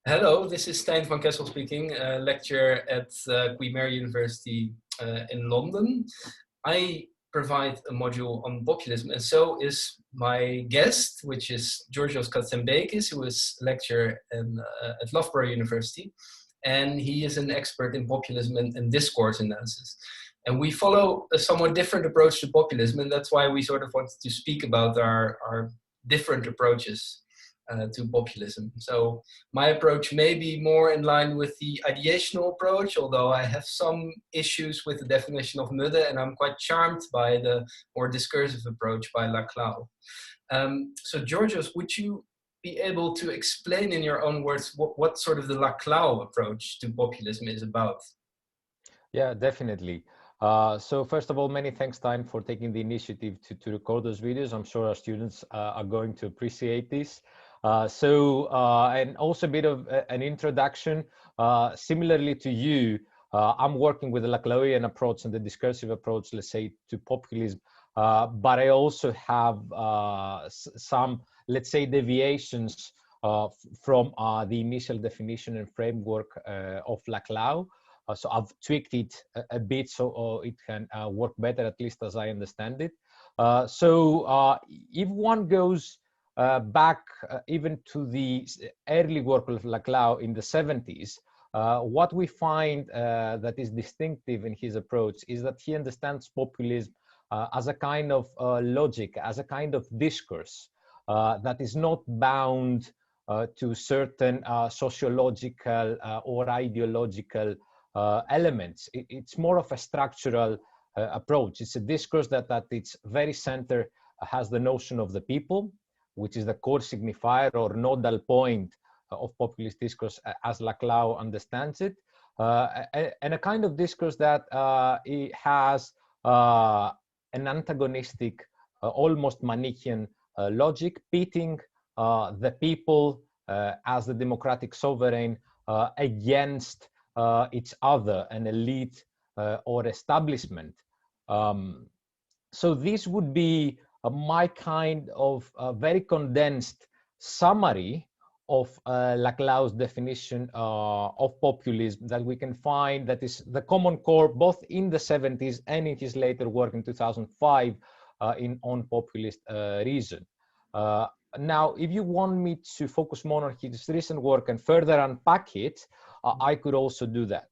Hello, this is Stijn van Kessel speaking, lecturer at Queen Mary University in London. I provide a module on populism, and so is my guest, which is Giorgos Katsambekis, who is lecturer at Loughborough University, and he is an expert in populism and discourse analysis. And we follow a somewhat different approach to populism, and that's why we sort of wanted to speak about our different approaches to populism. So my approach may be more in line with the ideational approach, although I have some issues with the definition of Mudde, and I'm quite charmed by the more discursive approach by Laclau. So Georgios, would you be able to explain in your own words what sort of the Laclau approach to populism is about? Yeah, definitely. So first of all, many thanks, Stijn, for taking the initiative to record those videos. I'm sure our students are going to appreciate this. And also a bit of an introduction. Similarly to you, I'm working with the Laclauian approach and the discursive approach, let's say, to populism. But I also have some, let's say, deviations from the initial definition and framework of Laclau. So I've tweaked it a bit so it can work better, at least as I understand it. If one goes back even to the early work of Laclau in the 70s, what we find that is distinctive in his approach is that he understands populism as a kind of logic, as a kind of discourse that is not bound to certain sociological or ideological elements. It's more of a structural approach. It's a discourse that at its very center has the notion of the people, which is the core signifier or nodal point of populist discourse as Laclau understands it, and a kind of discourse that it has an antagonistic, almost Manichaean logic, pitting the people as the democratic sovereign against each other, an elite or establishment. So this would be my kind of very condensed summary of Laclau's definition of populism that we can find, that is the common core both in the 70s and in his later work in 2005 on populist reason. Now, if you want me to focus more on his recent work and further unpack it, I could also do that.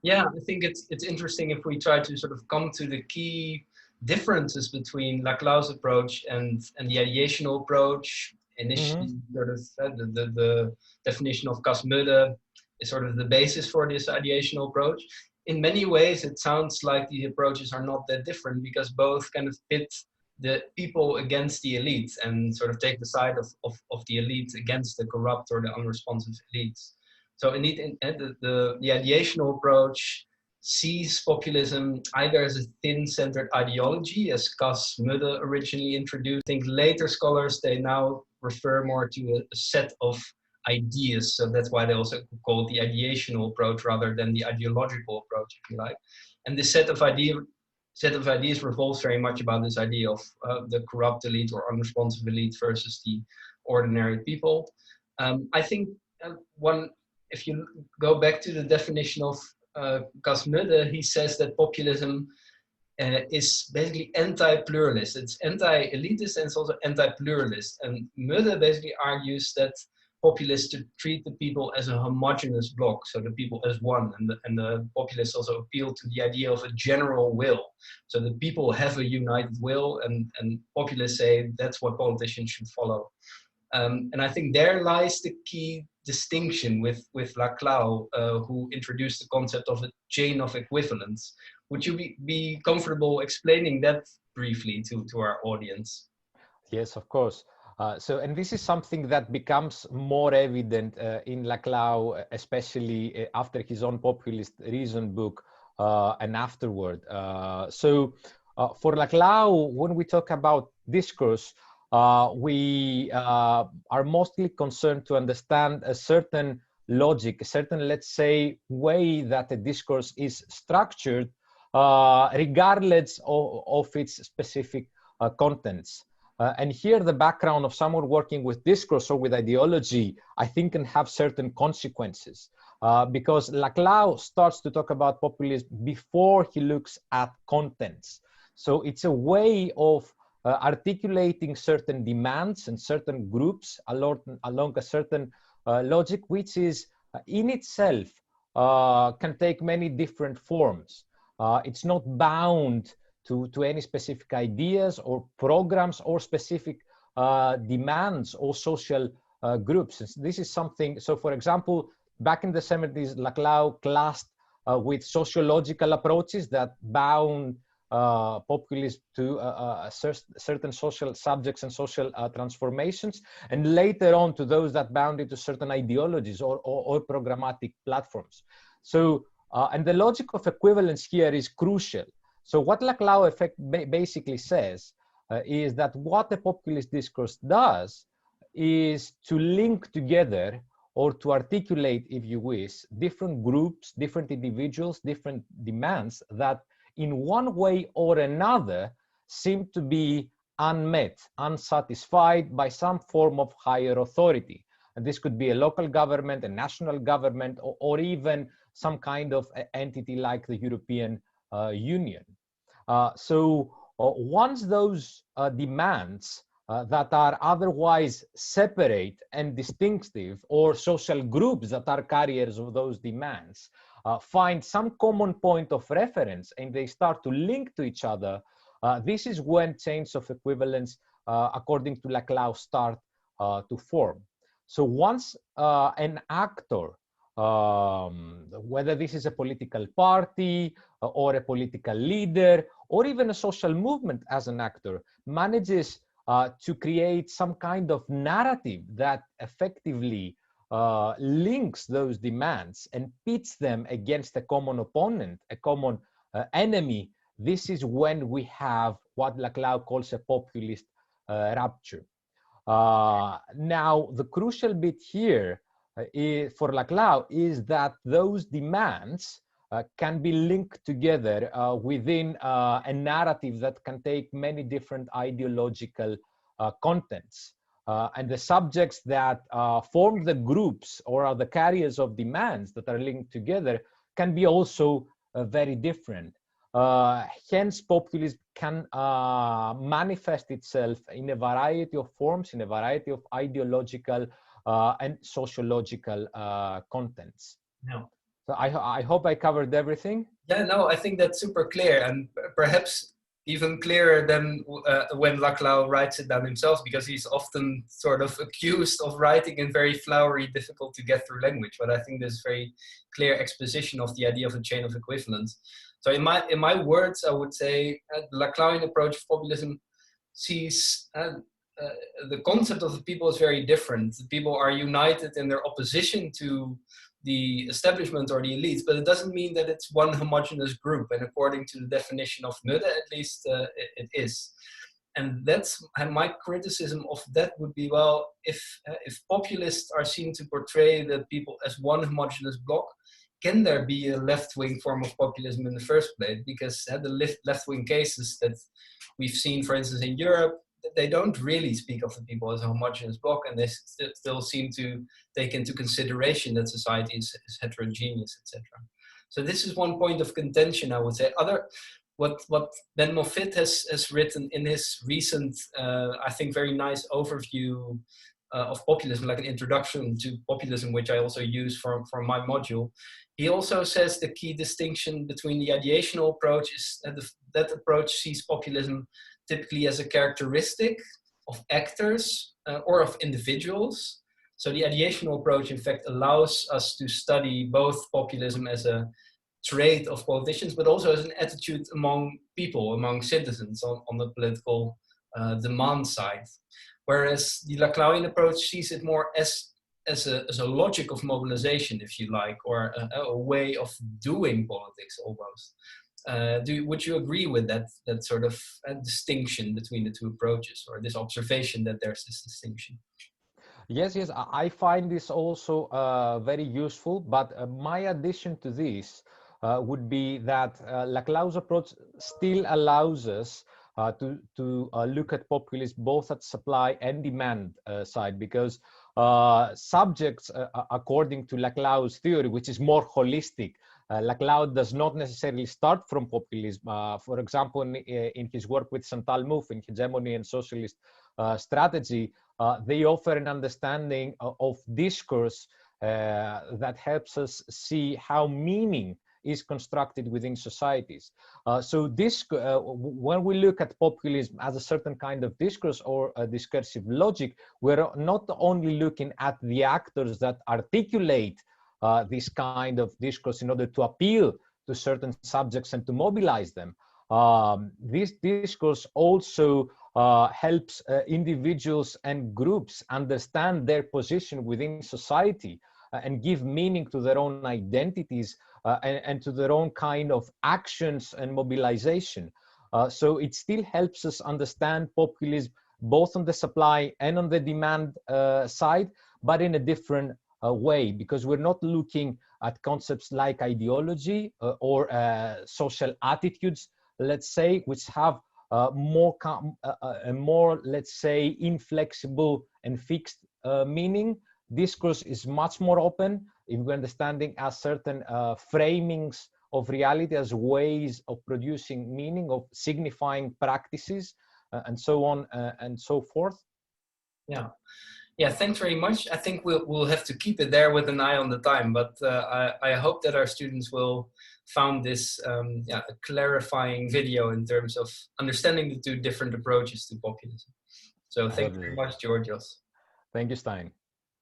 Yeah, I think it's interesting if we try to sort of come to the key differences between Laclau's approach and the ideational approach. Initially, sort of the definition of Cas Mudde is sort of the basis for this ideational approach. In many ways, it sounds like the approaches are not that different because both kind of pit the people against the elite and sort of take the side of the elite against the corrupt or the unresponsive elites. So indeed, the ideational approach sees populism either as a thin-centered ideology, as Cas Mudde originally introduced. I think later scholars, they now refer more to a set of ideas. So that's why they also call it the ideational approach rather than the ideological approach, if you like. And this set of ideas revolves very much about this idea of the corrupt elite or unresponsive elite versus the ordinary people. I think if you go back to the definition of Cas Mudde, he says that populism is basically anti-pluralist. It's anti-elitist and it's also anti-pluralist. And Mudde basically argues that populists to treat the people as a homogeneous block, so the people as one. And the populists also appeal to the idea of a general will. So the people have a united will, and populists say that's what politicians should follow. And I think there lies the key distinction with Laclau, who introduced the concept of a chain of equivalence. Would you be comfortable explaining that briefly to our audience? Yes, of course. And this is something that becomes more evident in Laclau, especially after his own populist reason book and afterward. For Laclau, when we talk about discourse, we are mostly concerned to understand a certain logic, a certain, let's say, way that a discourse is structured, regardless of its specific contents. And here the background of someone working with discourse or with ideology, I think, can have certain consequences. Because Laclau starts to talk about populism before he looks at contents. So it's a way of articulating certain demands and certain groups along a certain logic, which is in itself can take many different forms. It's not bound to any specific ideas or programs or specific demands or social groups. This is something, so for example, back in the 70s, Laclau classed with sociological approaches that bound populism to certain social subjects and social transformations, and later on to those that bound it to certain ideologies or programmatic platforms. So, and the logic of equivalence here is crucial. So what Laclau effect basically says is that what the populist discourse does is to link together or to articulate, if you wish, different groups, different individuals, different demands that in one way or another seem to be unmet, unsatisfied by some form of higher authority. And this could be a local government, a national government, or even some kind of entity like the European Union. Once those demands that are otherwise separate and distinctive, or social groups that are carriers of those demands, find some common point of reference and they start to link to each other, this is when chains of equivalence, according to Laclau, start to form. So once an actor, whether this is a political party or a political leader or even a social movement as an actor, manages to create some kind of narrative that effectively links those demands and pits them against a common opponent, a common enemy, this is when we have what Laclau calls a populist rupture. Now, the crucial bit here for Laclau is that those demands can be linked together within a narrative that can take many different ideological contents. And the subjects that form the groups or are the carriers of demands that are linked together can be also very different. Hence, populism can manifest itself in a variety of forms, in a variety of ideological and sociological contents. No. So I hope I covered everything. Yeah, no, I think that's super clear, and perhaps even clearer than when Laclau writes it down himself, because he's often sort of accused of writing in very flowery, difficult to get through language. But I think there's very clear exposition of the idea of a chain of equivalence. So in my words, I would say the Laclauian approach of populism sees the concept of the people is very different. The people are united in their opposition to the establishment or the elites, but it doesn't mean that it's one homogeneous group. And according to the definition of Mudde, at least, it is. And that's my criticism of that would be, well, if populists are seen to portray the people as one homogeneous block, can there be a left-wing form of populism in the first place? Because the left-wing cases that we've seen, for instance, in Europe, they don't really speak of the people as a homogeneous block, and they still seem to take into consideration that society is heterogeneous, etc. So this is one point of contention, I would say. What Ben Moffitt has written in his recent, I think, very nice overview of populism, like an introduction to populism, which I also use for my module. He also says the key distinction between the ideational approach is that approach sees populism typically as a characteristic of actors or of individuals. So the ideational approach, in fact, allows us to study both populism as a trait of politicians, but also as an attitude among people, among citizens on the political demand side. Whereas the Laclauian approach sees it more as a logic of mobilization, if you like, or a way of doing politics almost. Would you agree with that sort of distinction between the two approaches, or this observation that there's this distinction? Yes, I find this also very useful, but my addition to this would be that Laclau's approach still allows us to look at populism both at supply and demand side, because subjects, according to Laclau's theory, which is more holistic, Laclau does not necessarily start from populism. For example, in his work with Chantal Mouffe in Hegemony and Socialist Strategy, they offer an understanding of discourse that helps us see how meaning is constructed within societies. So this, when we look at populism as a certain kind of discourse or a discursive logic, we're not only looking at the actors that articulate this kind of discourse in order to appeal to certain subjects and to mobilize them. This discourse also helps individuals and groups understand their position within society and give meaning to their own identities and to their own kind of actions and mobilization. So it still helps us understand populism both on the supply and on the demand side, but in a different way, because we're not looking at concepts like ideology or social attitudes, let's say, which have a more, let's say, inflexible and fixed meaning. Discourse is much more open if we're understanding as certain framings of reality as ways of producing meaning, of signifying practices, and so on and so forth. Yeah. Yeah, thanks very much. I think we'll have to keep it there with an eye on the time, but I hope that our students will found this a clarifying video in terms of understanding the two different approaches to populism. So thank you very much, Giorgos. Thank you, Stijn.